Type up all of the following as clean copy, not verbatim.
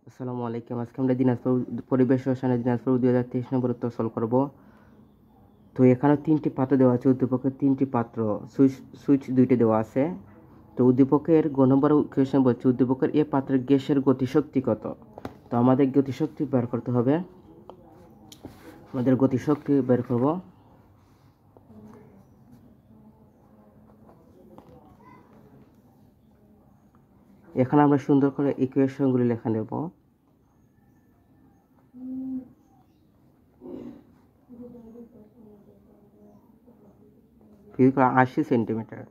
আসসালামু আলাইকুম। আজকে আমরা দিনাজপুর পরিবেশ রসায়নে দিনাজপুর 2023 নম্বর উত্তর সলভ করব। তো এখানে তিনটি পাত্র দেওয়া আছে, উদ্দীপকের তিনটি পাত্র, সুইচ দুইটি দেওয়া আছে। তো উদ্দীপকের গ নম্বর কোয়েশ্চেন বলছে উদ্দীপকের এ পাত্রের গ্যাসের গতিশক্তি কত। তো আমাদের গতিশক্তি বের করতে হবে। আমাদের গতিশক্তি বের করব। এখানে আমরা সুন্দর করে ইকুয়েশনগুলি লেখা নেব। ফিল করা 80 সেন্টিমিটার।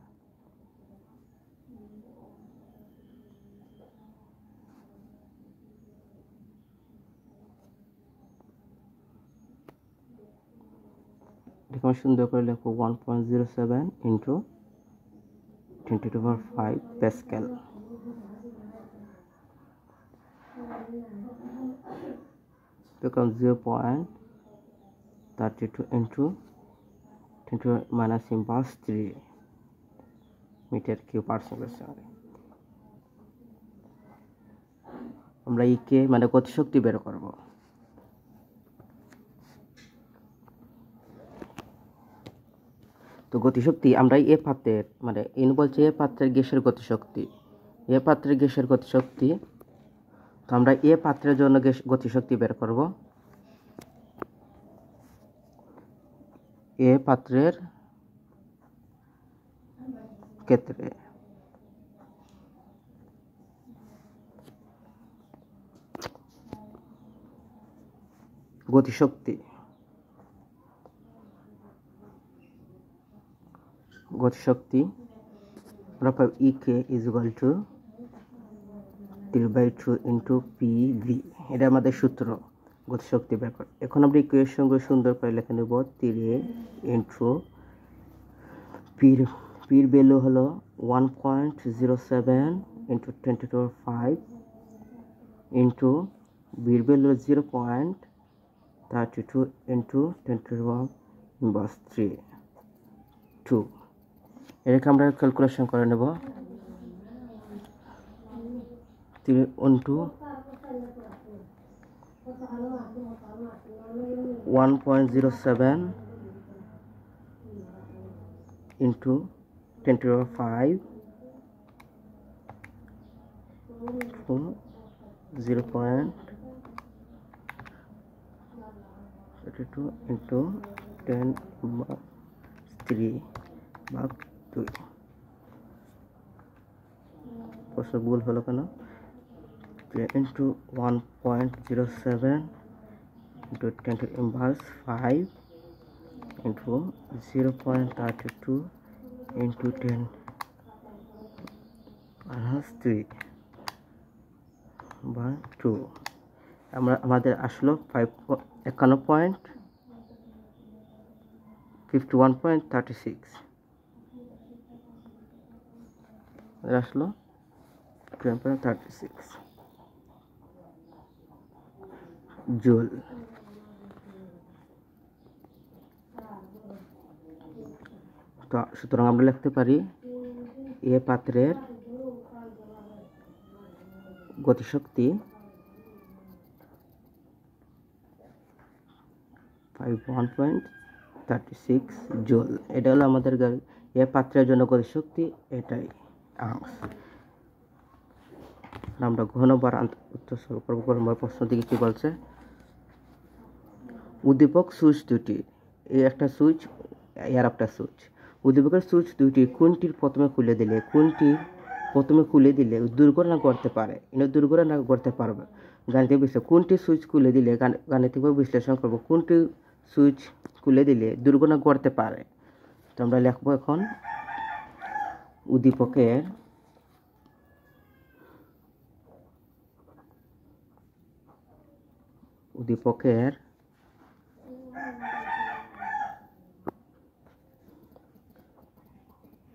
এখানে সুন্দর করে লেখো 1.07 into 10⁵ pascal. become 0.32 into 10⁻³ meter cube per second. আমরা ইকে মানে গতিশক্তি বের করব। তো গতিশক্তি আমরা এ পাত্রের মানে ইন বলছে এ পাত্রের গ্যাসের গতিশক্তি, এ পাত্রের গ্যাসের গতিশক্তি। তো আমরা এ পাত্রের জন্য গতিশক্তি বের করব। এ পাত্রের ক্ষেত্রে গতিশক্তি আমরা পাই E K is equal to 3/2 into P V. এটা আমাদের সূত্র গতিশক্তি বের করা। এখন আমরা ইকুয়েশনগুলো সুন্দর করে লিখে নেব। 3 ইন্টু পির ভ্যালু হলো 1.07 ইন্টু 10⁵ ইন্টু বির ভ্যালু 0.32 ইন্টু 10⁻³ 2। এটাকে আমরা ক্যালকুলেশন করে নেব। 3 ইন্টু 1.07 ইন্টু 10⁵ 0.32 ইন্টু 10⁻³ প্রশ্ন ভুল হলো কেন? ইন্টু 1.07 ইন্টু 10⁻⁵ ইন্টু 0.32 ইন্টু 10⁻³ আমাদের আসলো 51.36 আসলো 10.36 জুল। তো সুতরাং আমরা লিখতে পারি এ পাত্রের গতিশক্তি 51.36 জুল। এটা হলো আমাদের এ পাত্রের জন্য গতিশক্তি। এটাই আনসার। আমরা ঘ নম্বর উত্তর সলভ করব। ঘ নম্বর প্রশ্ন দিকে কি বলছে? উদ্দীপক সুইচ দুটি, এই একটা সুইচ এর একটা সুইচ। উদ্দীপকের সুইচ দুটি কোনটি প্রথমে খুলে দিলে দুর্ঘটনা ঘটতে পারে। দুর্ঘটনা ঘটতে পারবে গাণিতিক বিশ্লেষণ। কোনটি সুইচ খুলে দিলে গাণিতিকভাবে বিশ্লেষণ করব কোনটি সুইচ খুলে দিলে দুর্ঘটনা ঘটতে পারে। তো আমরা লিখবো এখন উদ্দীপকের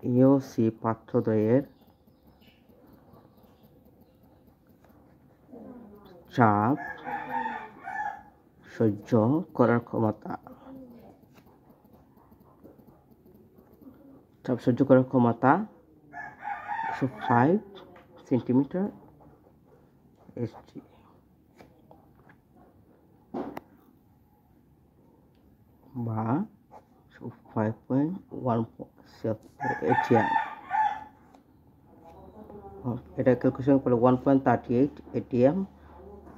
এ ও সি পাত্রদ্বয়ের চাপ সহ্য করার ক্ষমতা 105 সেন্টিমিটার এসজি। বা 5.1 ATM। এটা ক্যালকুলেশন করলে 1.38 ATM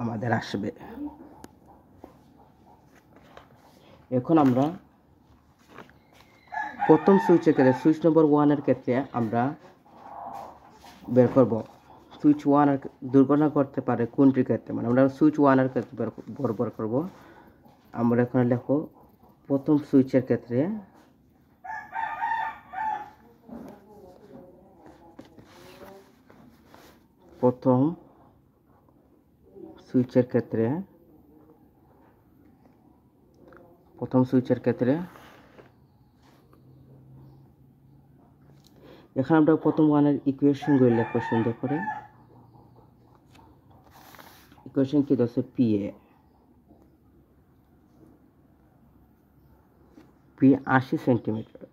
আমাদের আসবে। এখন আমরা প্রথম সুইচের ক্ষেত্রে সুইচ নম্বর 1 এর ক্ষেত্রে আমরা বের করব সুইচ 1 এর দুর্ঘটনা করতে পারে কোনটির ক্ষেত্রে, মানে আমরা সুইচ 1 এর ক্ষেত্রে বের করব। আমরা এখানে লিখো প্রথম সুইচের ক্ষেত্রে প্রথম সুইচের ক্ষেত্রে এখানে আমরা প্রথম 1 এর ইকুয়েশনগুলো লিখবো সুন্দর করে। ইকুয়েশন কি আছে? পি 80 সেন্টিমিটার,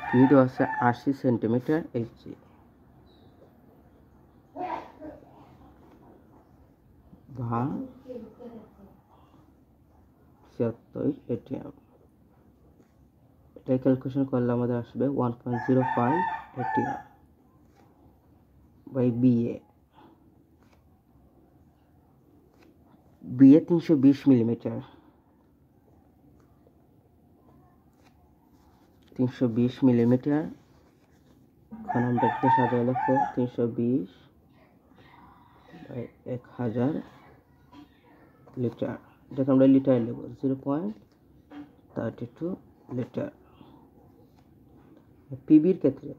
পি দেওয়া আছে 80 সেন্টিমিটার এইচজি বা 76 ATM। এটা ক্যালকুলেশন করলে আমাদের আসবে 1.05 ATM by B A. B A 320 millimeter, 320 millimeter. এখন আমরা একটু সাজায় লিখবো 320 বাই 1000 লিটার। এটাকে আমরা লিটার নেব 0.32 লিটার। পিবির ক্ষেত্রে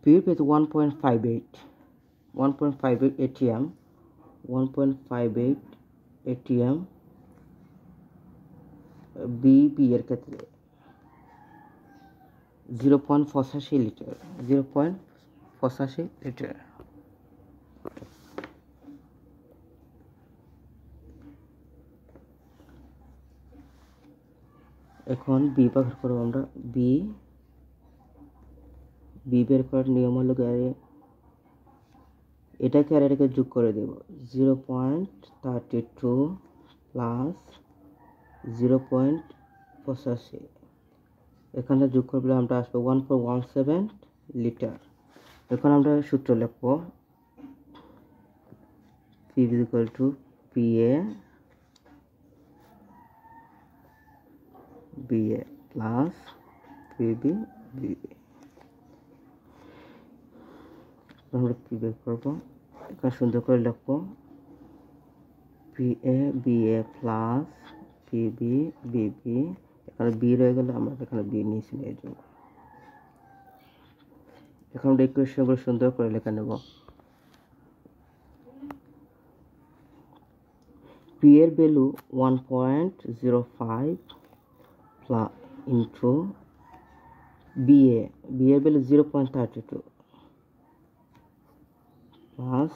1.58 ATM, 1.58 ATM। বিবি এর ক্ষেত্রে 0.85 লিটার, 0.85 লিটার। এখন বি বের করবো আমরা। বি বের করার নিয়ম হলো এটাকে আর এটাকে যোগ করে দেব 0.32 প্লাস 0.85। এখানে যোগ করলে আমরা আসবো 1.17 লিটার। এখন আমরা সূত্র লিখবো P equal to PA BA plus PB BB। আমরা P বের করবো, এখানে সুন্দর করে লিখবো PA BA plus PB BB। এখানে বি রয়ে গেলে আমরা এখানে বি নিচে নিয়ে যাব। এখন আমরা ইকুয়েশনগুলো সুন্দর করে লেখা নেব। পি এর ভ্যালু 1.05 ইন্টু বিএ, বি এর ভ্যালু 0.32 প্লাস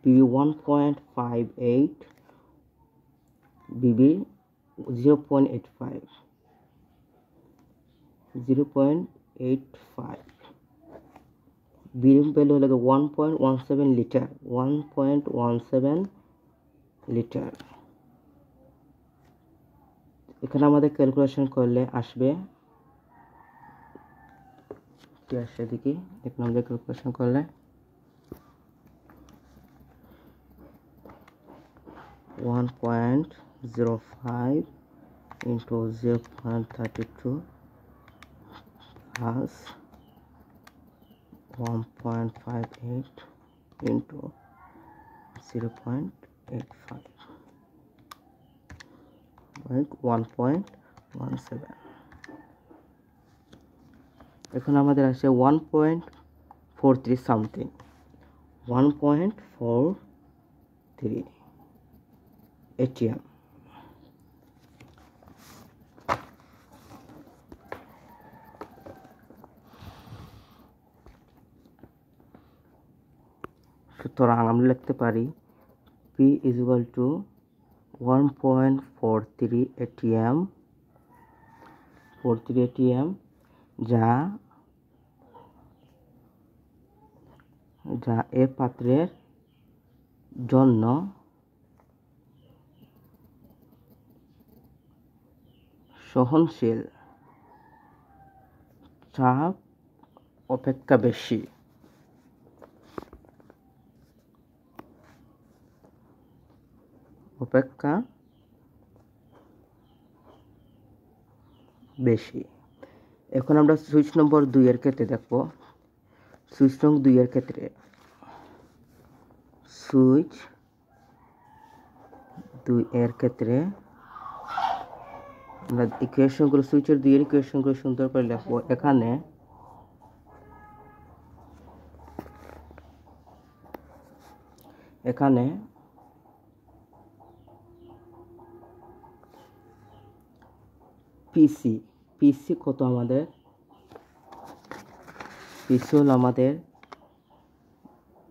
পিবি 1.58, বিবি 0.85, 0.85। বির ভ্যালু হলো 1.17 লিটার, 1.17 লিটার। এখানে আমাদের ক্যালকুলেশন করলে আসবে কি আসছে দেখি। এখানে আমাদের ক্যালকুলেশন করলে 1.05 into 0.32 plus 1.58 into 0.85 like 1.17। এখন আমাদের আসছে 1.43 সামথিং, 1.43 ATM। সুতরাং আমরা লিখতে পারি P is equal to 1.43 ATM, 43 ATM, যা এ পাত্রের জন্য সহনশীল চাপ অপেক্ষা বেশি। এখন আমরা সুইচ নম্বর 2 এর ক্ষেত্রে দেখব। সুইচ নং 2 এর ক্ষেত্রে আমরা ইকুয়েশনগুলো সুইচের 2 এর ইকুয়েশনগুলো সুন্দর করে লিখবো। এখানে পিসি কত আমাদের? পিসি হলো আমাদের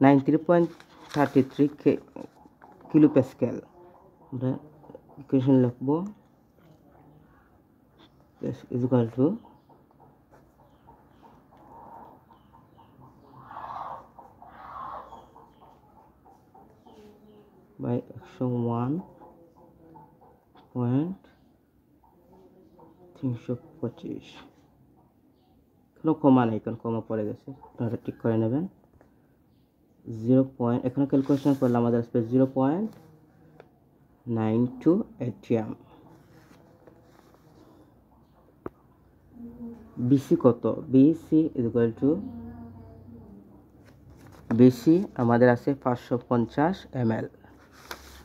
93.33 কিলো প্যাসকেল। আমরা ইকুয়েশন লিখবো is equal to by 101.325। কোনো কমা নেই, কারণ কমা পড়ে গেছে, আপনারা ঠিক করে নেবেন। 0. এখানে ক্যালকুলেশন করলে আমাদের আসবে 0.92 ATM। বিসি কত? বিসি আমাদের আছে 550 ml।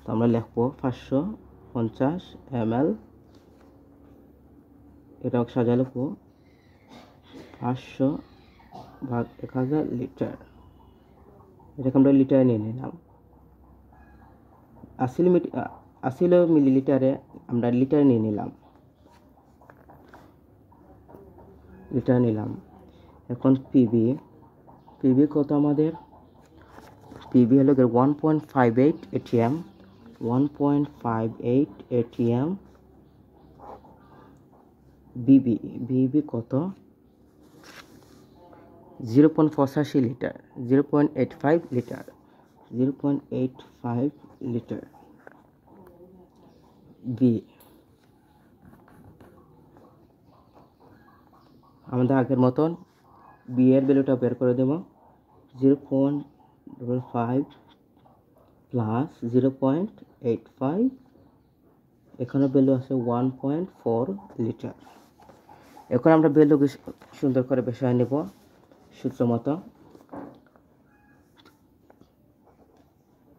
তো আমরা লিখবো 550 ml। এটা সাজা লিখবো 500 ভাগ 1000 লিটার। এটাকে আমরা লিটারে নিয়ে নিলাম। 80 মিলিলিটারে আমরা লিটারে নিয়ে নিলাম। এখন পিবি কত আমাদের? পিবি হলো 1.58 ATM। 1.58 ATM। বিবি কত? 0.85 লিটার। 0.85 লিটার। বি আমাদের আগের মতন বি এর ভ্যালুটা বের করে দেব। 0.55 প্লাস 0.85, এখানে ভ্যালু আছে 1.4 লিটার। এখন আমরা ভ্যালুকে সুন্দর করে বসায় নেব সূত্র মতো।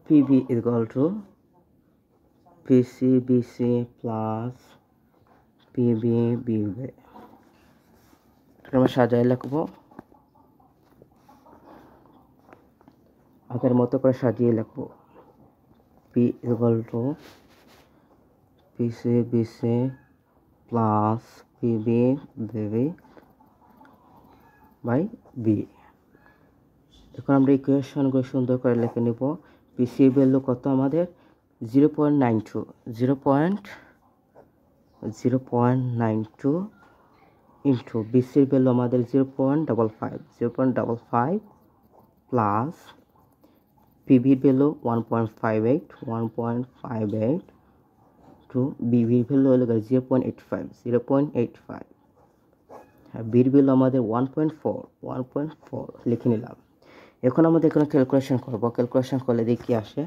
PB equal to PC plus PB. আমরা সাজায় লিখবো, আগের মতো করে সাজিয়ে লিখবো। P equal to PC plus PB by B. এখন আমরা ইকুয়েশনগুলো সুন্দর করে লিখে নিব। পিসি ভ্যালু কত আমাদের? 0.92 ইন্টু বিসির ভ্যালু আমাদের 0.55 প্লাস পিভির ভ্যালু 1.58 টু বিভির ভ্যালু হলো 0.85। আর বির ভ্যালু আমাদের 1.4 লিখে নিলাম। এখন আমাদের এখানে ক্যালকুলেশন করবো। ক্যালকুলেশন করলে দেখি আসে।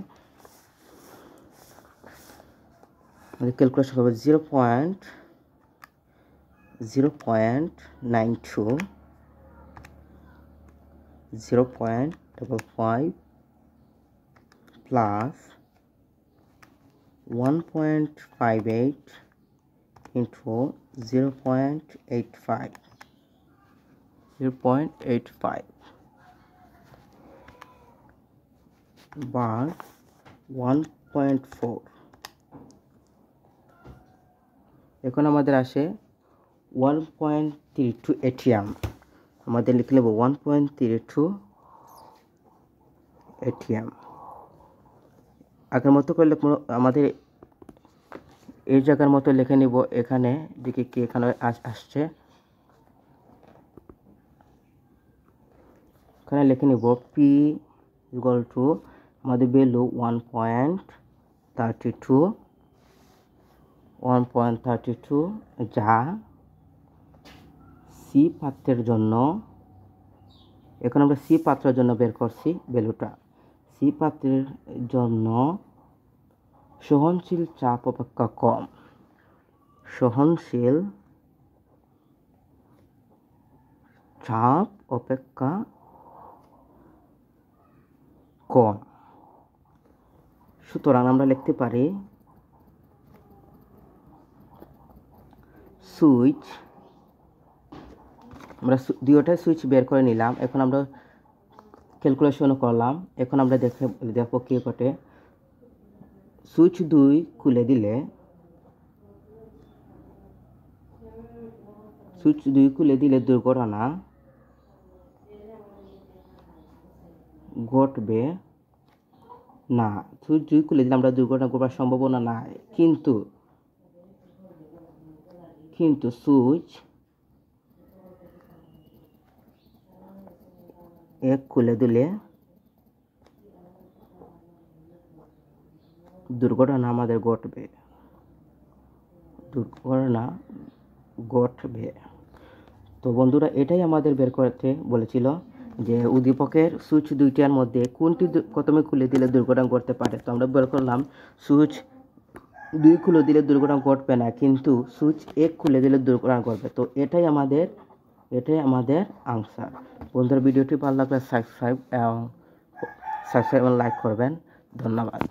আমাদের ক্যালকুলেশন করবো 0.55 প্লাস 1.58 into 0.85 bar 1.4। এখন আমাদের আসে 1.32 ATM। আমাদের লিখে নেব 1.32 ATM। আগের মতো করে আমাদের এই জায়গার মতো লিখে নিব। এখানে দেখি কি এখানে আসছে। এখানে লিখে নিব পি ইকুয়াল টু আমাদের ভ্যালু 1.32 যা সি পাত্রের জন্য, এখন আমরা সি পাত্রের জন্য বের করছি ভ্যালুটা। সি পাত্রের জন্য সহনশীল চাপ অপেক্ষা কম, সহনশীল চাপ অপেক্ষা কম। সুতরাং আমরা লিখতে পারি সুইচ, আমরা দুইটাই সুইচ বের করে নিলাম। এখন আমরা ক্যালকুলেশন করলাম। এখন আমরা দেখো কি ঘটে। সুইচ 2 খুলে দিলে দুর্ঘটনা ঘটবে না। সুইচ 2 খুলে দিলে আমরা দুর্ঘটনা ঘটার সম্ভাবনা নাই, কিন্তু সুইচ 1 খুলে দিলে দুর্ঘটনা আমাদের ঘটবে। তো বন্ধুরা, এটাই আমাদের বের করতে বলেছিল যে উদ্দীপকের সুইচ দুইটার মধ্যে কোনটি প্রথমে খুলে দিলে দুর্ঘটনা ঘটতে পারে। তো আমরা বের করলাম সুইচ 2 খুলে দিলে দুর্ঘটনা ঘটবে না, কিন্তু সুইচ 1 খুলে দিলে দুর্ঘটনা ঘটবে। তো এটাই আমাদের আনসার। বন্ধুরা, ভিডিওটি ভালো লাগলে সাবস্ক্রাইব এবং লাইক করবেন। ধন্যবাদ।